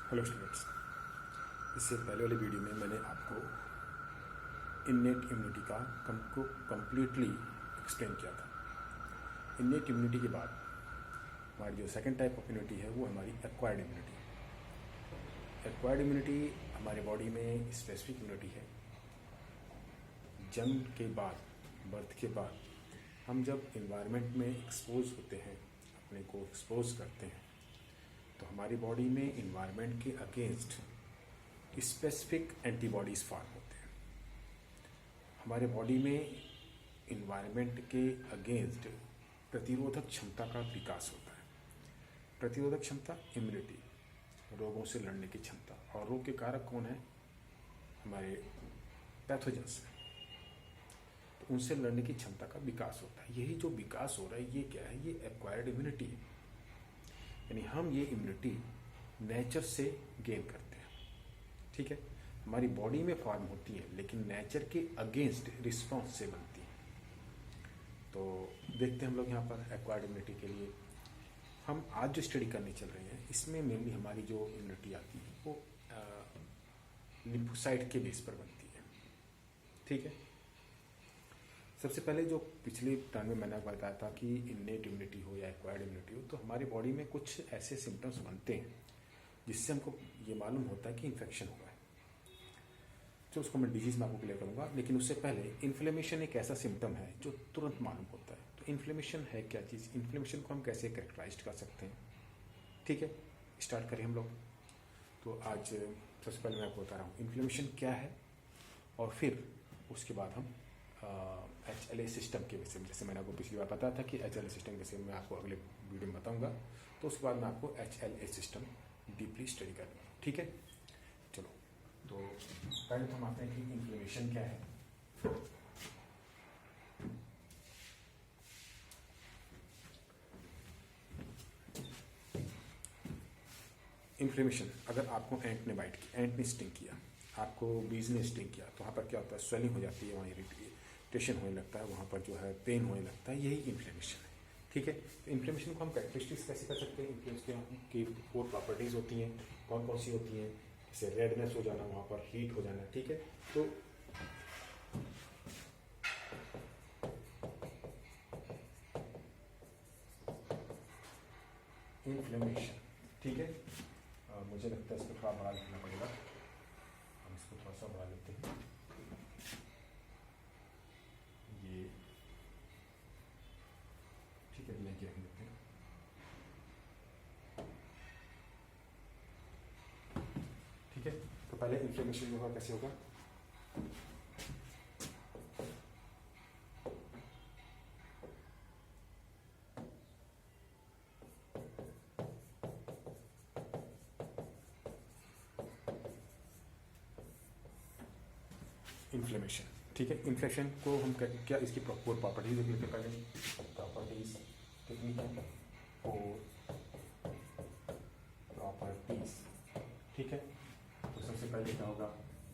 Hello students, इससे पहले वाली वीडियो में मैंने आपको इन्नेट इम्यूनिटी का कम्प्लीटली एक्सप्लेन किया था। इन्नेट इम्यूनिटी के बाद हमारी जो सेकंड टाइप ऑफ इम्यूनिटी है वो हमारी एक्वायर्ड इम्यूनिटी है। एक्वायर्ड इम्यूनिटी हमारे बॉडी में स्पेसिफिक इम्यूनिटी है। जन्म के बाद, बर्थ के बाद हम जब इन्वायरमेंट में एक्सपोज होते हैं, अपने को एक्सपोज करते हैं, तो हमारी बॉडी में इन्वायरमेंट के अगेंस्ट स्पेसिफिक एंटीबॉडीज फॉर्म होते हैं। हमारे बॉडी में इन्वायरमेंट के अगेंस्ट प्रतिरोधक क्षमता का विकास होता है। प्रतिरोधक क्षमता इम्यूनिटी, रोगों से लड़ने की क्षमता। और रोग के कारक कौन है? हमारे पैथोजेंस, तो उनसे लड़ने की क्षमता का विकास होता है। यही जो विकास हो रहा है ये क्या है? ये एक्वायर्ड इम्यूनिटी है। यानी हम ये इम्यूनिटी नेचर से गेन करते हैं। ठीक है, हमारी बॉडी में फॉर्म होती है लेकिन नेचर के अगेंस्ट रिस्पॉन्स से बनती है। तो देखते हैं हम लोग यहाँ पर एक्वायर्ड इम्यूनिटी के लिए हम आज जो स्टडी करने चल रहे हैं, इसमें मेनली हमारी जो इम्यूनिटी आती है वो लिम्फोसाइट के बेस पर बनती है। ठीक है, सबसे पहले जो पिछले टर्म में मैंने बताया था कि इन्नेट इम्यूनिटी हो या एक्वायर्ड इम्यूनिटी हो, तो हमारी बॉडी में कुछ ऐसे सिम्टम्स बनते हैं जिससे हमको ये मालूम होता है कि इन्फेक्शन हुआ है। तो उसको मैं डिजीज में आपको क्लियर करूँगा, लेकिन उससे पहले इन्फ्लेमेशन एक ऐसा सिम्टम है जो तुरंत मालूम होता है। तो इन्फ्लेमेशन है क्या चीज़? इन्फ्लेमेशन को हम कैसे कैरेक्टराइज कर सकते हैं? ठीक है, स्टार्ट करें हम लोग। तो आज सबसे पहले मैं आपको बता रहा हूँ इन्फ्लेमेशन क्या है, और फिर उसके बाद हम HLA सिस्टम के विषय में, जैसे मैंने आपको पिछली बार बताया था कि HLA सिस्टम के विषय में आपको अगले वीडियो में बताऊंगा। तो उसके बाद मैं आपको HLA सिस्टम डीपली स्टडी करूँगा। ठीक है, चलो। तो पहले तो हम आते हैं कि इन्फ्लेमेशन क्या है। इन्फ्लेमेशन, अगर आपको एंट ने बाइट किया, एंट ने स्टिंग किया, आपको बीज ने स्टिंग किया, तो वहाँ पर क्या होता है? स्वेलिंग हो जाती है, वहाँ इरिटेशन होने लगता है, वहाँ पर जो है पेन होने लगता है। यही इन्फ्लेमेशन है। ठीक है, तो इन्फ्लेमेशन को हम कैरेक्टरिस्टिक्स कैसे कर सकते हैं? इन्फ्लेमेशन की 4 प्रॉपर्टीज होती हैं। कौन कौन सी होती हैं? जैसे रेडनेस हो जाना, वहाँ पर हीट हो जाना। ठीक है, तो इन्फ्लेमेशन, ठीक है, मुझे लगता है इसको थोड़ा बढ़ा लिखना पड़ेगा। हम इसको थोड़ा सा बढ़ा लेते हैं। ये ठीक है, लेके रख लेते हैं। ठीक है, तो पहले इन्फ्लेमेशन होगा, कैसे होगा? इन्फ्लेमेशन, ठीक है। इन्फ्लेमेशन को हम क्या इसकी प्रॉपर्टीज देख लेते हैं पहले। प्रॉपर्टीज कितनी है? 4 प्रॉपर्टीज। ठीक है, तो सबसे पहले क्या होगा?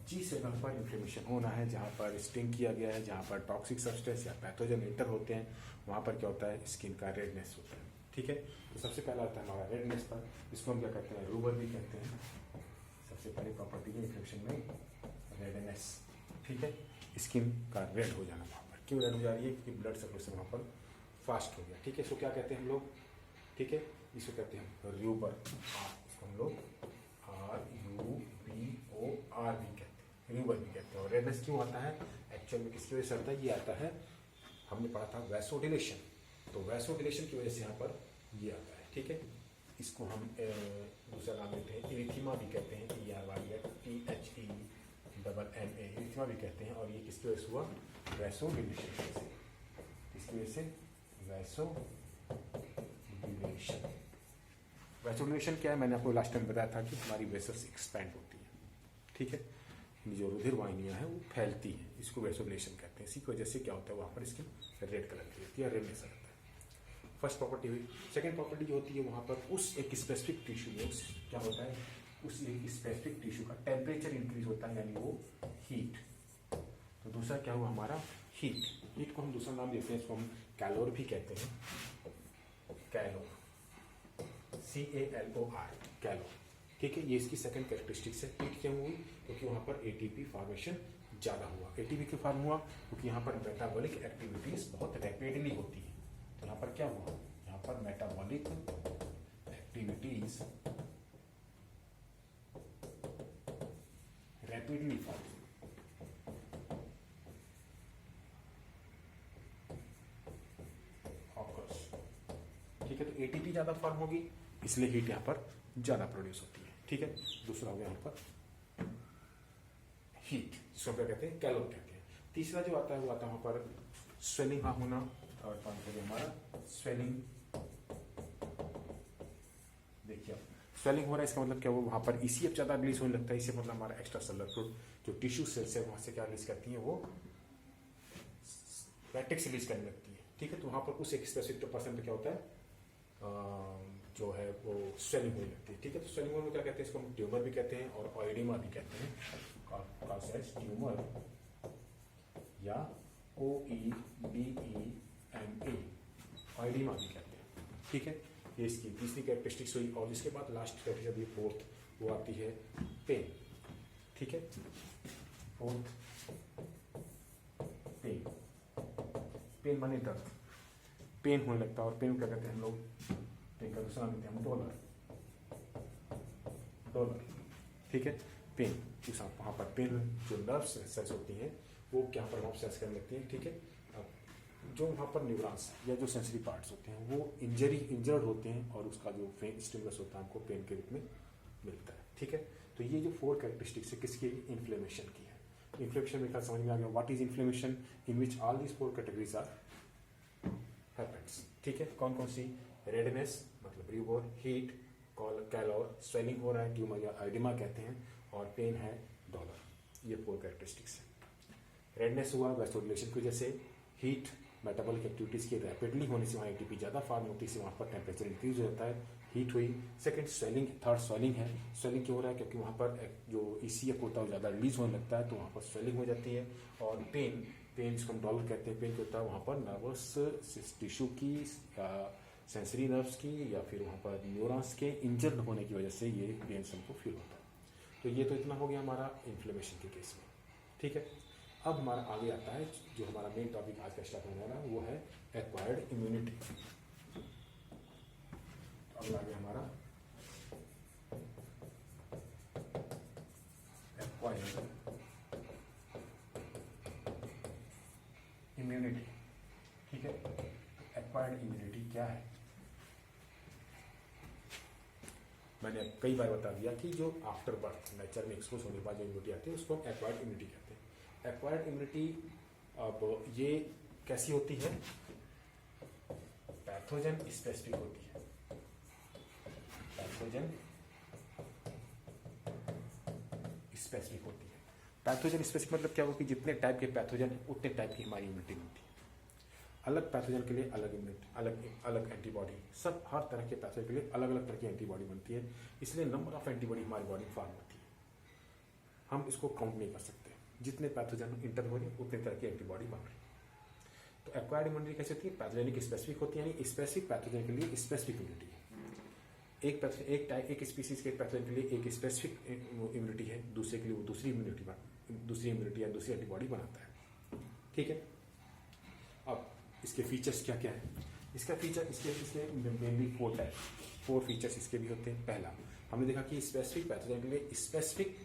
जिस जगह पर इन्फ्लेमेशन होना है, जहाँ पर स्टिंग किया गया है, जहाँ पर टॉक्सिक सब्सटेंस या पैथोजन एंटर होते हैं, वहाँ पर क्या होता है? स्किन का रेडनेस होता है। ठीक है, तो सबसे पहला आता है हमारा रेडनेस पर। इसको हम क्या कहते हैं? रूबर भी कहते हैं। सबसे पहली प्रॉपर्टी है इन्फ्लेमेशन में रेडनेस। ठीक है, स्किन का रेड हो जाना। वहाँ पर क्यों रेड हो जा रही है? क्योंकि ब्लड सर्कुलेशन वहाँ पर फास्ट हो गया। ठीक है, इसको क्या कहते हैं हम लोग? ठीक है, इसको कहते हैं रूबर। इसको हम लोग RUBOR भी कहते हैं, रूबर भी कहते हैं। और रेडनेस क्यों आता है? एक्चुअल में किसकी वजह से आता है? ये आता है, हमने पढ़ा था वैसोडिलेशन। तो वैसोडिलेशन की वजह से यहाँ पर ये आता है। ठीक है, इसको हम दूसरा नाम देते हैं इरिथीमा भी कहते हैं। THEMA इरिथीमा भी कहते हैं। और ये किसकी वजह से हुआ? वैसोडिलेशन की वजह से। किसकी वजह से? वैसोडिलेशन। वैसोडिलेशन क्या है? मैंने आपको लास्ट टाइम बताया था कि हमारी वेसल्स एक्सपैंड होती है। ठीक है, जो रुधिर वाहिनियाँ हैं वो फैलती हैं, इसको वैसोडिलेशन कहते हैं। इसी की वजह से क्या होता है? वहाँ पर स्किन रेड कलर की रहती है, रेडनेस रहता है। फर्स्ट प्रॉपर्टी हुई। सेकेंड प्रॉपर्टी जो होती है, वहाँ पर उस एक स्पेसिफिक टिश्यू में क्या होता है? उस एक स्पेसिफिक टिश्यू का टेम्परेचर इंक्रीज होता है, यानी वो हीट। तो दूसरा क्या हुआ हमारा? हीट। हीट को हम दूसरा नाम देते हैं, इसको हम कैलोर भी कहते हैं। Calorie, CALOR, calorie. ठीक है, ये इसकी सेकंड कैरेक्टरिस्टिक्स है। हीट क्यों हुई? क्योंकि वहाँ पर एटीपी फॉर्मेशन ज़्यादा हुआ। एटीपी क्यों फॉर्म हुआ? क्योंकि यहाँ पर मेटाबॉलिक एक्टिविटीज बहुत रैपिडली होती है। तो यहाँ पर क्या हुआ? यहाँ पर मेटाबॉलिक एक्टिविटीज रैपिडली फॉर्म। ठीक है, तो एटीपी ज्यादा फॉर्म होगी, इसलिए हीट यहाँ पर ज्यादा प्रोड्यूस होती है। ठीक है, दूसरा हो गया यहाँ पर हीट, जिसको क्या कहते हैं? कैलोरी कहते हैं। तीसरा जो आता है वो आता है वहां पर स्वेलिंग होना। और पॉइंट हो गया हमारा स्वेलिंग। देखिए स्वेलिंग हो रहा है, इसका मतलब क्या? वो वहां पर ईसीएफ ज्यादा रिलीज होने लगता है। इससे मतलब हमारा एक्स्ट्रा सेलुलर फ्लूइड जो टिश्यू सेल्स है वहां से क्या रिलीज करती है? वो लैक्टिक्स रिलीज करने लगती है। ठीक है, तो वहां पर उस एक स्पेसिफिक परसेंट पे क्या होता है? जो है वो स्वेलिंग होने लगती है। ठीक है, तो स्वेलिंग होने में क्या कहते हैं? इसको हम ट्यूमर भी कहते हैं और ऑइडिमा भी कहते हैं। ट्यूमर या OEDEMA, ऑइडिमा भी कहते हैं। ठीक है, ये इसकी तीसरी कैरेक्टरिस्टिक्स हुई। और इसके बाद लास्ट कैरेक्टरिस्टिक फोर्थ वो आती है पेन। ठीक है, फोर्थ पेन। पेन माने दर्द, पेन होने लगता है। और पेन क्या कहते हैं हम लोग? पेन का दूसरा नाम देते हैं हम डॉलर। ठीक है, पेन वहाँ पर पेन जो नर्व सेल्स होती हैं वो क्या प्रभाव सेंस करने लगती हैं। ठीक है, अब जो वहाँ पर न्यूरॉन्स या जो सेंसरी पार्ट्स होते हैं वो इंजर्ड होते हैं और उसका जो स्टिमुलस होता है हमको पेन के रूप में मिलता है। ठीक है, तो ये जो 4 कैरेक्टरिस्टिक्स है किसकी? इन्फ्लेमेशन की है। इन्फ्लेमेशन में क्या समझ में आ गया? What is inflammation? In which all these 4 categories are happens. ठीक है, कौन कौन सी? रेडनेस मतलब रूबोर, हीट, कैलोर, स्वेलिंग हो रहा है, ट्यूमर या आइडिमा कहते हैं, और पेन है डॉलर। ये 4 कैरेक्टरिस्टिक्स है। रेडनेस हुआ वैसोडिलेशन की वजह से, हीट मेटाबॉलिक एक्टिविटीज के रैपिडली होने से वहाँ एटीपी ज़्यादा फॉर्म होती है, वहाँ पर टेम्परेचर इंक्रीज हो जाता है, हीट हुई। सेकंड स्वेलिंग, थर्ड स्वेलिंग है। स्वेलिंग क्यों हो रहा है? क्योंकि वहाँ पर जो ईसीएफ होता है वो ज़्यादा रिलीज होने लगता है, तो वहाँ पर स्वेलिंग हो जाती है। और पेन जिसको हम डॉलर कहते हैं, पेन क्या होता है? वहाँ पर नर्वस टिश्यू की, सेंसरी नर्व्स की, या फिर वहाँ पर न्यूरॉन्स के इंजर्ड होने की वजह से ये पेन हमको फील होता है। तो ये तो इतना हो गया हमारा इन्फ्लेमेशन के केस में। ठीक है, अब हमारा आगे आता है जो हमारा मेन टॉपिक आज का स्टार्ट होने वाला है, वो है एक्वायर्ड इम्यूनिटी। अब आ गया हमारा एक्वायर्ड इम्यूनिटी। ठीक है, एक्वायर्ड इम्यूनिटी क्या है? मैंने कई बार बता दिया कि जो आफ्टर बर्थ नेचर में एक्सपोज होने के बाद जो इम्यूनिटी आती है उसको हम एक्वायर्ड इम्यूनिटी कहते हैं। एक्वायर्ड इम्यूनिटी अब ये कैसी होती है? पैथोजन स्पेसिफिक होती है। पैथोजन स्पेसिफिक होती है। पैथोजन स्पेसिफिक मतलब क्या होगा? कि जितने टाइप के पैथोजन उतने टाइप की हमारी इम्यूनिटी होती है। अलग पैथोजन के लिए अलग इम्यूनिटी, अलग एंटीबॉडी, सब हर तरह के पैथोजन के लिए अलग अलग तरह की एंटीबॉडी बनती है। इसलिए नंबर ऑफ एंटीबॉडी हमारी बॉडी में फॉर्म होती है, हम इसको काउंट नहीं कर सकते। जितने पैथोजन इंटर हो रहे उतने तरह की एंटीबॉडी बन रही है। तो एक्वायर्ड इम्यूनिटी कैसे होती है? पैथोजेनिक स्पेसिफिक होती है, यानी स्पेसिफिक पैथोजन के लिए स्पेसिफिक इम्यूनिटी है। एक स्पीसीज के पैथोजन के लिए एक स्पेसिफिक इम्यूनिटी है, दूसरे के लिए वो दूसरी इम्यूनिटी या दूसरी एंटीबॉडी बनाता है। ठीक है, अब इसके फीचर्स क्या क्या है? इसका फीचर इसके मेनली 4 फीचर्स इसके भी होते हैं। पहला हमने देखा कि स्पेसिफिक पैथोजन के लिए स्पेसिफिक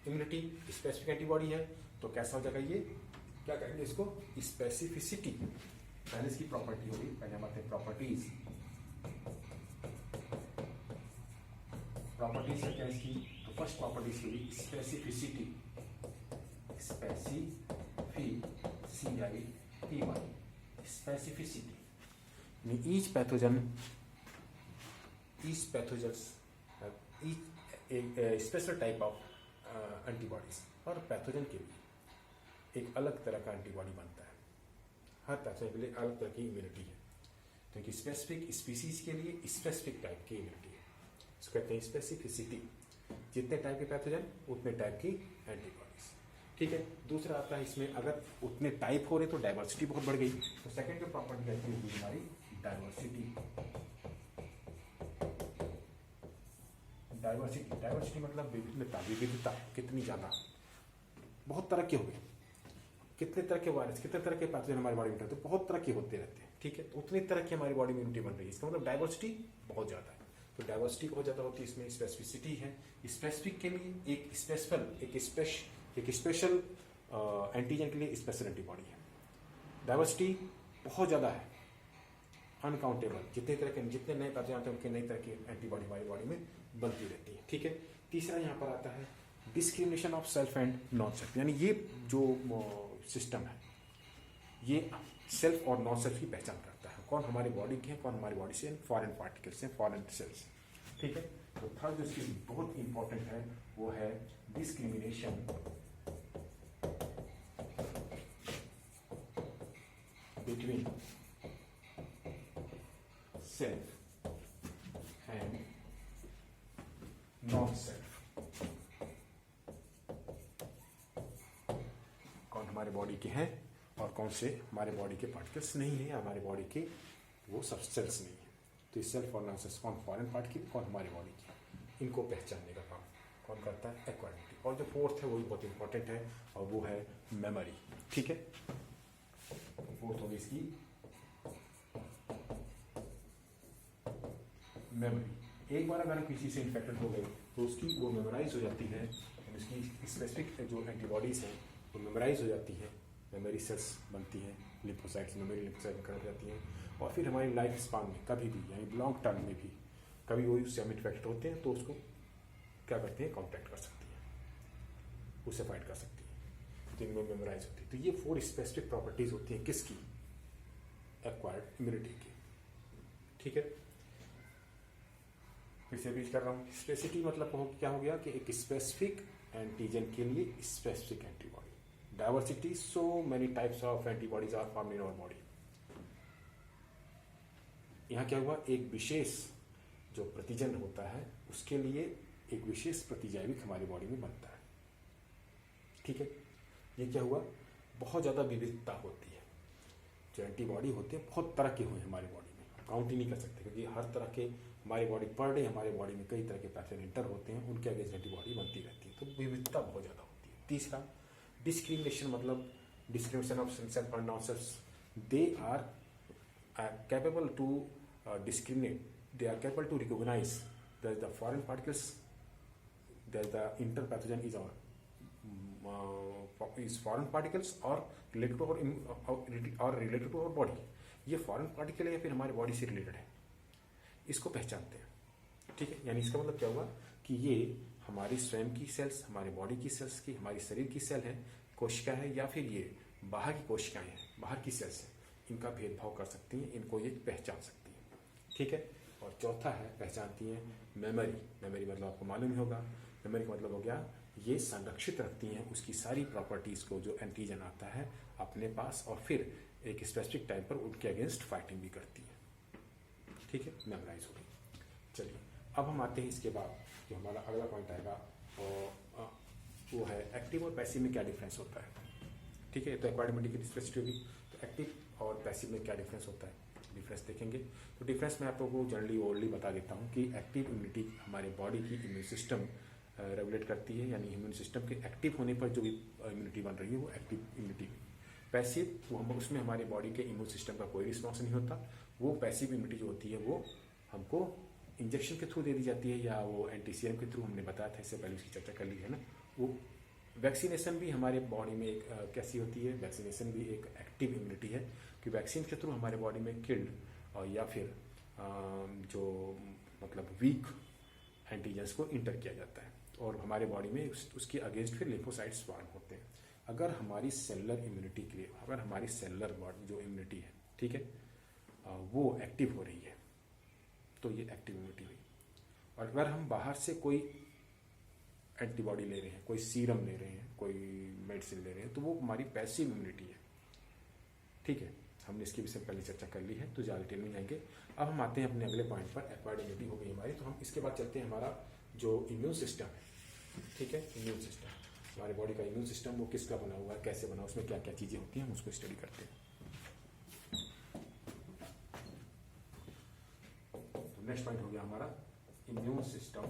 इम्यूनिटी, स्पेसिफिक एंटीबॉडी है, तो कैसा हो जाएगा? ये क्या करेंगे इसको? स्पेसिफिसिटी। पहले इसकी प्रॉपर्टी होगी, पहले हम आते हैं प्रॉपर्टीज। प्रॉपर्टीज क्या है इसकी? तो फर्स्ट प्रॉपर्टीज होगी specificity. Specificity each pathogen have a special type of antibodies। और पैथोजन के लिए एक अलग तरह का एंटीबॉडी बनता है। हर पैथोजन के लिए अलग तरह की इम्यूनिटी है, क्योंकि स्पेसिफिक स्पीसीज के लिए स्पेसिफिक टाइप की इम्यूनिटी है, इसको कहते हैं स्पेसिफिसिटी। जितने टाइप के पैथोजन उतने टाइप की एंटीबॉडीज। ठीक है, दूसरा आता है इसमें अगर उतने टाइप हो रहे तो डाइवर्सिटी बहुत बढ़ गई। तो सेकंड जो प्रॉपर्टी आती है हमारी डाइवर्सिटी। डाइवर्सिटी मतलब विविधता कितनी ज़्यादा, बहुत तरह के हो गए, कितने तरह के वायरस, कितने तरह के पैथोजन हमारी बॉडी में रहते हैं, तो बहुत तरह के होते रहते हैं, ठीक है। तो उतनी तरह की हमारी बॉडी में इम्यूनिटी बन रही है, इसका मतलब डाइवर्सिटी बहुत ज़्यादा है। तो डाइवर्सिटी बहुत ज़्यादा होती है, इसमें स्पेसिफिसिटी है। स्पेसिफिक के लिए एक स्पेशल एंटीजन के लिए स्पेशल एंटीबॉडी है। डाइवर्सिटी बहुत ज़्यादा है, अनकाउंटेबल, जितने नए पैथोजन आते हैं उनके नई तरह की एंटीबॉडी हमारी बॉडी में बनती रहती है, ठीक है। तीसरा यहाँ पर आता है discrimination of self and non self, यानी ये जो सिस्टम है ये सेल्फ और नॉन सेल्फ की पहचान करता है, कौन हमारी बॉडी के हैं, कौन हमारी बॉडी से फॉरेन पार्टिकल्स हैं, फॉरेन सेल्स, ठीक है। तो थर्ड जो इसकी बहुत इंपॉर्टेंट है वो है discrimination between self and non self, कौन हमारे बॉडी के हैं और कौन से हमारे बॉडी के पार्टिकल्स नहीं है, हमारे बॉडी के वो सब सेल्स नहीं है। तो इस सेल्फ और नॉन सेल्स कौन फॉरेन पार्ट की, कौन हमारी बॉडी की, इनको पहचानने का काम कौन करता है, एक्वायरिटी। और जो फोर्थ है वो भी बहुत इंपॉर्टेंट है और वो है मेमोरी, ठीक है। फोर्थ होगी इसकी मेमोरी। एक बार अगर किसी से इन्फेक्टेड हो गए तो उसकी वो मेमोराइज हो जाती है, उसकी स्पेसिफिक जो एंटीबॉडीज हैं वो मेमोराइज हो जाती है, मेमोरी सेल्स बनती हैं, लिम्फोसाइट्स, मेमोरी लिम्फोसाइट कर जाती हैं, और फिर हमारी लाइफ स्पान में कभी भी, यानी लॉन्ग टर्म में भी कभी वो उससे हम इन्फेक्ट होते हैं तो उसको क्या करते हैं, कॉन्टैक्ट कर सकती है, उससे फाइट कर सकती है, तो इनमें मेमोराइज होती है। तो ये 4 स्पेसिफिक प्रॉपर्टीज होती हैं किसकी, एक्वायर्ड इम्यूनिटी की, ठीक है। फिर से रीच कर रहा हूँ, स्पेसिफिटी मतलब क्या हो गया कि एक स्पेसिफिक एंटीजन के लिए specific antibody. Diversity, so many types of antibodies are formed in our body. यहाँ क्या हुआ, एक विशेष जो प्रतिजन होता है उसके लिए एक विशेष प्रतिजैविक हमारी बॉडी में बनता है, ठीक है। ये क्या हुआ, बहुत ज़्यादा विविधता होती है, जो एंटीबॉडी होते हैं बहुत तरह के हुए हमारी बॉडी में, काउंट ही नहीं कर सकते, क्योंकि हर तरह के हमारी बॉडी पर डे हमारे बॉडी में कई तरह के पैथोजन एंटर होते हैं, उनके अगेंस्ट एंटीबॉडी बनती रहती है, तो विविधता बहुत ज़्यादा होती है। तीसरा डिस्क्रिमिनेशन, मतलब discrimination of self and non self, they are capable to discriminate, they are capable to recognize that the foreign particles, that the interpathogen is foreign particles or related to our body, ये foreign particle है या फिर हमारे body से related है, इसको पहचानते हैं, ठीक है। यानी इसका मतलब क्या हुआ कि ये हमारी स्वयं की सेल्स, हमारे बॉडी की सेल्स की, हमारी शरीर की सेल है, कोशिका है, या फिर ये बाहर की कोशिकाएं हैं, बाहर की सेल्स है, इनका भेदभाव कर सकती हैं, इनको ये पहचान सकती हैं, ठीक है। और चौथा है, पहचानती हैं मेमोरी। मेमोरी मतलब आपको मालूम ही होगा, मेमोरी का मतलब हो गया ये संरक्षित रखती हैं उसकी सारी प्रॉपर्टीज़ को जो एंटीजन आता है अपने पास, और फिर एक स्पेसिफिक टाइम पर उनके अगेंस्ट फाइटिंग भी करती है, ठीक है, मेमोराइज हो गई। चलिए अब हम आते हैं इसके बाद जो हमारा अगला पॉइंट आएगा, और वो है एक्टिव और पैसिव में क्या डिफरेंस होता है, ठीक है। तो एक्वायर्ड इम्यूनिटी की स्पेसिफिसिटी होगी, तो एक्टिव और पैसिव में क्या डिफरेंस होता है, डिफरेंस देखेंगे। तो डिफरेंस मैं आप लोगों को जनरली ओरली बता देता हूँ कि एक्टिव इम्यूनिटी हमारे बॉडी की इम्यून सिस्टम रेगुलेट करती है, यानी इम्यून सिस्टम के एक्टिव होने पर जो भी इम्यूनिटी बन रही है वो एक्टिव इम्यूनिटी। पैसिव वो हम उसमें हमारे बॉडी के इम्यून सिस्टम का कोई रिस्पॉन्स नहीं होता, वो पैसिव इम्यूनिटी जो होती है वो हमको इंजेक्शन के थ्रू दे दी जाती है, या वो एंटीसीएम के थ्रू, हमने बताया था इससे पहले उसकी चर्चा कर ली है ना। वो वैक्सीनेशन भी हमारे बॉडी में एक कैसी होती है, वैक्सीनेशन भी एक एक्टिव इम्यूनिटी है कि वैक्सीन के थ्रू हमारे बॉडी में किल्ड और या फिर जो मतलब वीक एंटीजेंस को इंटर किया जाता है, और हमारे बॉडी में उसके अगेंस्ट फिर लिम्फोसाइट्स फॉर्म होते हैं। अगर हमारी सेलुलर इम्यूनिटी के लिए, अगर हमारी सेलुलर बॉडी जो इम्यूनिटी है, ठीक है, वो एक्टिव हो रही है तो ये एक्टिव इम्यूनिटी हुई। और अगर हम बाहर से कोई एंटीबॉडी ले रहे हैं, कोई सीरम ले रहे हैं, कोई मेडिसिन ले रहे हैं, तो वो हमारी पैसिव इम्यूनिटी है, ठीक है। हमने इसके विषय में पहले चर्चा कर ली है, तो ज़्यादा डिटेल में जाएंगे। अब हम आते हैं अपने अगले पॉइंट पर, एक्वायर्ड इम्यूनिटी हो गई हमारी, तो हम इसके बाद चलते हैं हमारा जो इम्यून सिस्टम है, ठीक है। इम्यून सिस्टम, हमारे बॉडी का इम्यून सिस्टम वो किसका बना हुआ है, कैसे बना, उसमें क्या क्या चीज़ें होती हैं, हम उसको स्टडी करते हैं। तो नेक्स्ट पॉइंट हो गया हमारा इम्यून सिस्टम।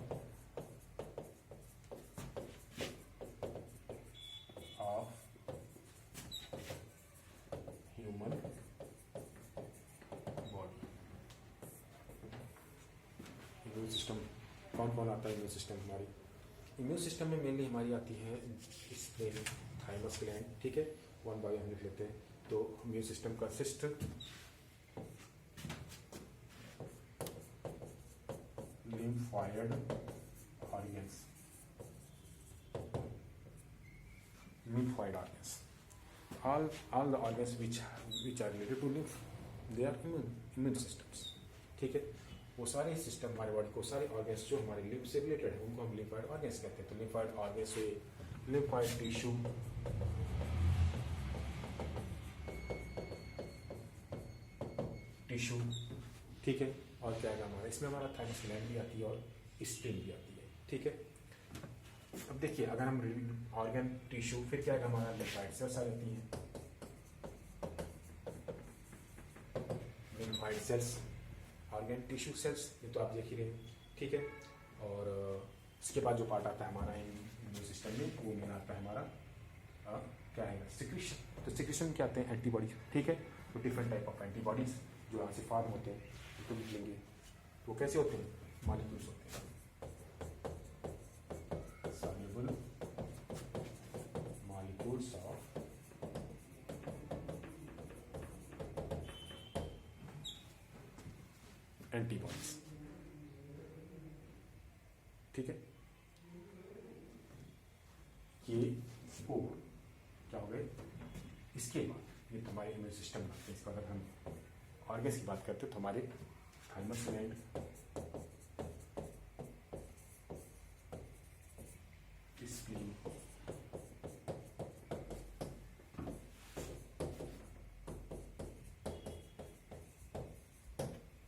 इम्यून सिस्टम कौन कौन आता है इम्यून सिस्टम हमारी? इम्यून सिस्टम में मेनली हमारी आती है स्प्लेन, थाइमस ग्लैंड, ठीक है, वन बाय हम लिख लेते हैं। तो इम्यून सिस्टम का cyst lymphoid organs, lymphoid organs, all the organs which are related to lymph, they are immune systems, ठीक है। वो सारे सिस्टम हमारे बॉडी को, सारे ऑर्गन्स जो हमारे लिम्फ से रिलेटेड है उनको हम लिम्फॉइड ऑर्गन्स कहते हैं। तो लिम्फॉइड ऑर्गन्स से लिम्फॉइड टिश्यू, ठीक है, और क्या है हमारा इसमें हमारा थाइमस ग्लैंड भी आती है और स्प्लीन भी आती है, ठीक है। अब देखिए अगर हम ऑर्गन टिश्यू, फिर क्या है हमारा लिम्फॉइड सेल्स आ जाती हैं, lymphoid sales, organ tissue cells, ये तो आप देख ही रहे, ठीक है। और इसके बाद जो पार्ट आता है हमारा इम्यून सिस्टम में, वो में आता है हमारा क्या है सिक्रीशन। तो सिक्रीशन क्या आते हैं? एंटीबॉडीज, ठीक है। तो डिफरेंट टाइप ऑफ एंटीबॉडीज जो यहाँ से फॉर्म होते हैं, तो लिख लेंगे। वो कैसे होते हैं? मॉलिक्यूल्स होते हैं, सॉल्युबल मॉलिक्यूल्स ऑफ एंटीबॉडीज, ठीक है। ये वो क्या हो गए? इसके बाद ये हमारे इम्यून सिस्टम बनते हैं। इसके बाद अगर हम ऑर्गन्स की बात करते हैं तो हमारे thymus gland, spleen,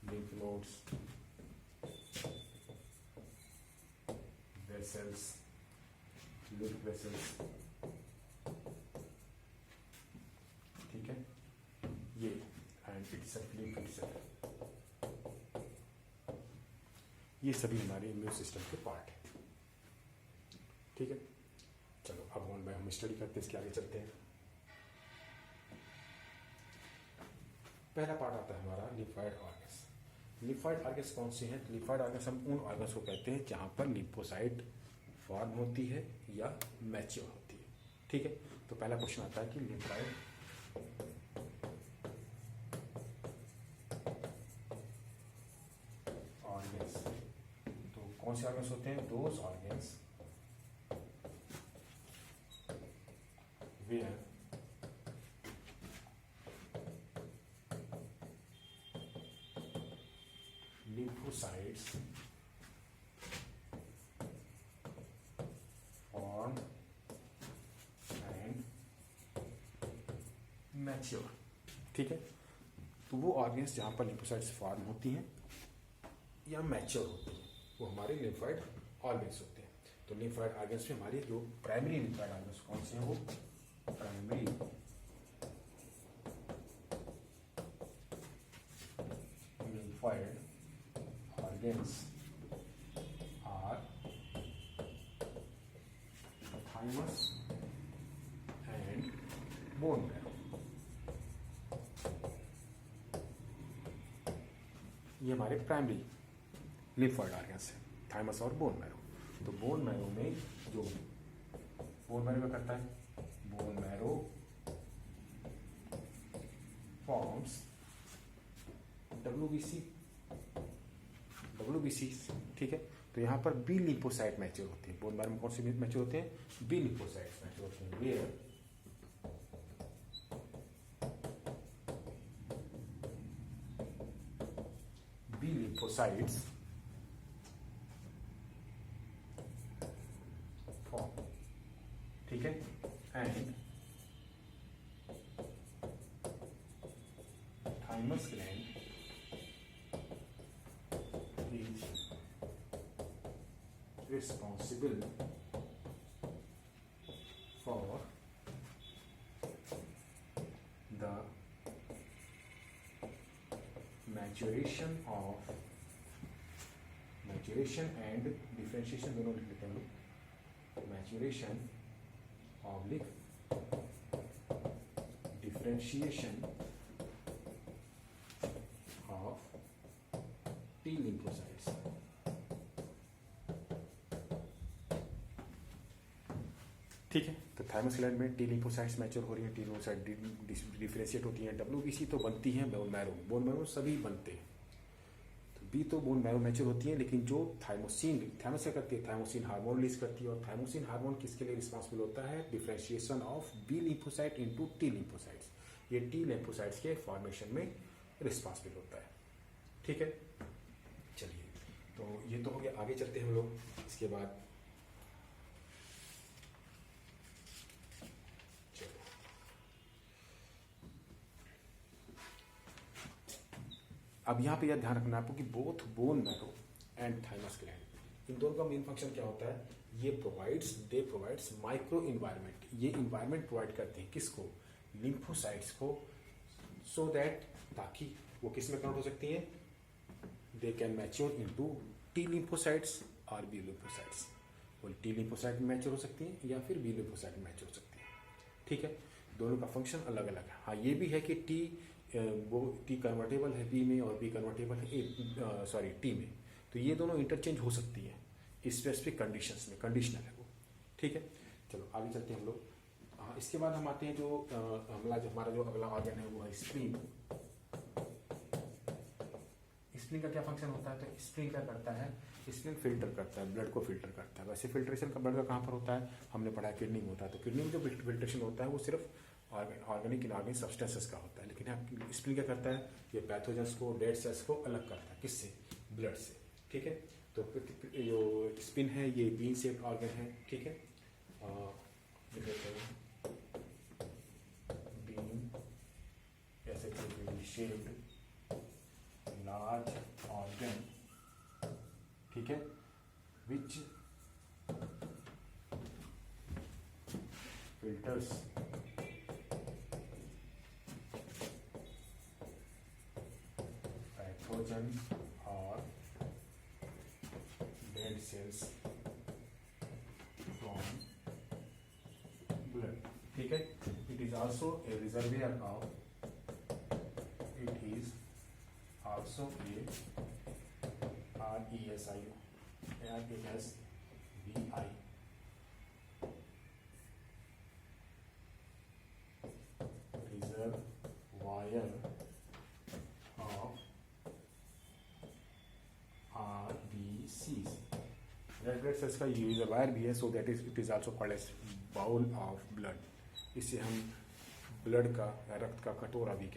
lymph nodes, vessels, lymph vessels, ठीक है, ये एंड इटसेल्फ, lymph itself, ये सभी हमारे इम्यून सिस्टम के पार्ट है, ठीक है। चलो अब वन बाय हम स्टडी करते हैं, इसके आगे चलते हैं। पहला पार्ट आता है हमारा लिम्फॉइड ऑर्गन्स। लिम्फॉइड ऑर्गन्स कौन से हैं? लिम्फॉइड ऑर्गन्स हम उन ऑर्गन्स को कहते हैं जहाँ पर लिम्फोसाइट फॉर्म होती है या मैच्योर होती है, ठीक है। तो पहला क्वेश्चन आता है कि लिम्फॉइड ऑर्गन्स, तो कौन से ऑर्गन्स होते हैं? Those organs where lymphocytes form and mature, ठीक है। तो वो ऑर्गन्स जहाँ पर लिम्फोसाइट्स फॉर्म होती हैं या मैच्योर होती हैं, वो हमारे लिम्फॉइड ऑर्गन्स होते हैं। तो लिम्फॉइड ऑर्गन्स में हमारे जो प्राइमरी लिम्फॉइड ऑर्गन्स कौन से हैं? वो primary lymphoid organs are thymus and bone marrow। ये हमारे प्राइमरी लिम्फॉइड ऑर्गन्स हैं, थाइमस और बोन मैरो। तो बोन मैरो में जो बोन मैरो क्या करता है? बोन मैरो फॉर्म्स WBC, ठीक है। तो यहाँ पर बी लिम्फोसाइट मैच्योर होते हैं। बोन मैरो में कौन से मैच्योर होते हैं? बी लिम्फोसाइट्स मैच्योर होते हैं। वेयर बी लिम्फोसाइट्स फॉर्म, ठीक है, and thymus gland is responsible for the maturation and differentiation, दोनों लिख लेते हैं हम लोग। maturation oblique differentiation of T lymphocytes, ठीक है। तो थाइमस ग्लैंड में टी लिम्फोसाइट्स मैच्योर हो रही हैं, टी लिम्फोसाइट डिफरेंशिएट होती हैं, डब्ल्यूबीसी तो बनती हैं बोन मैरो सभी बनते हैं। तो बी तो बोन मैरो मैच्योर होती हैं, लेकिन जो थाइमस क्या करती है, थाइमोसिन हार्मोन रिलीज करती है। और थाइमोसिन हार्मोन किसके लिए रिस्पॉन्सिबल होता है, differentiation of B lymphocyte into T lymphocytes. ये टी लिम्फोसाइट्स के फॉर्मेशन में रिस्पॉन्सिबल होता है। ठीक है, चलिए तो ये तो हो गया। आगे चलते हैं हम लोग। इसके बाद अब यहाँ पे यह ध्यान रखना आपको कि both bone marrow and thymus gland, इन दोनों का मेन फंक्शन क्या होता है, ये दे प्रोवाइड्स माइक्रो इन्वायरमेंट। ये इन्वायरमेंट प्रोवाइड करते हैं किसको, लिम्फोसाइट्स को, सो दैट ताकि वो किस में कन्वर्ट हो सकती हैं, they can mature into T lymphocytes और बी लिम्फोसाइट्स। वो टी लिम्फोसाइट में मैच्योर हो सकती हैं या फिर बी लिम्फोसाइट में मैच्योर हो सकती हैं। ठीक है, दोनों का फंक्शन अलग अलग है। हाँ, ये भी है कि वो टी कन्वर्टेबल है बी में और बी कन्वर्टेबल है टी में। तो ये दोनों इंटरचेंज हो सकती है स्पेसिफिक कंडीशंस में, कंडीशनल है वो। ठीक है, चलो आगे चलते हैं हम लोग। हाँ, इसके बाद हम आते हैं जो हमारा जो अगला ऑर्गन है वो है स्प्लीन। स्प्लीन का क्या फंक्शन होता है, तो स्प्लीन क्या करता है, स्प्लीन फिल्टर करता है, ब्लड को फिल्टर करता है। वैसे फिल्ट्रेशन का ब्लड का कहाँ पर होता है, हमने पढ़ा किडनी में होता है। तो किडनी में जो फिल्ट्रेशन होता है वो सिर्फ ऑर्गेनिक इनऑर्गेनिक सब्सटेंसेस का होता है, लेकिन स्प्लीन क्या करता है, ये पैथोजेंस को, डेड सेल्स को अलग करता है। किससे, ब्लड से। ठीक है, तो जो स्प्लीन है ये बीन शेप्ड ऑर्गन है। ठीक है, बीन ऐसे शेप्ड लार्ज ऑर्गन, ठीक है, विच फिल्टर्स पैथोजन और डेड सेल्स फ्रॉम ब्लड। ठीक है, it is also a reservoir of, it is also a RESVI reservoir of RBCs। Red blood cells का रिजर्वायर भी है, so that it is also called as bowl of blood. इसे हम blood का या रक्त का कटोरा भी कहते हैं।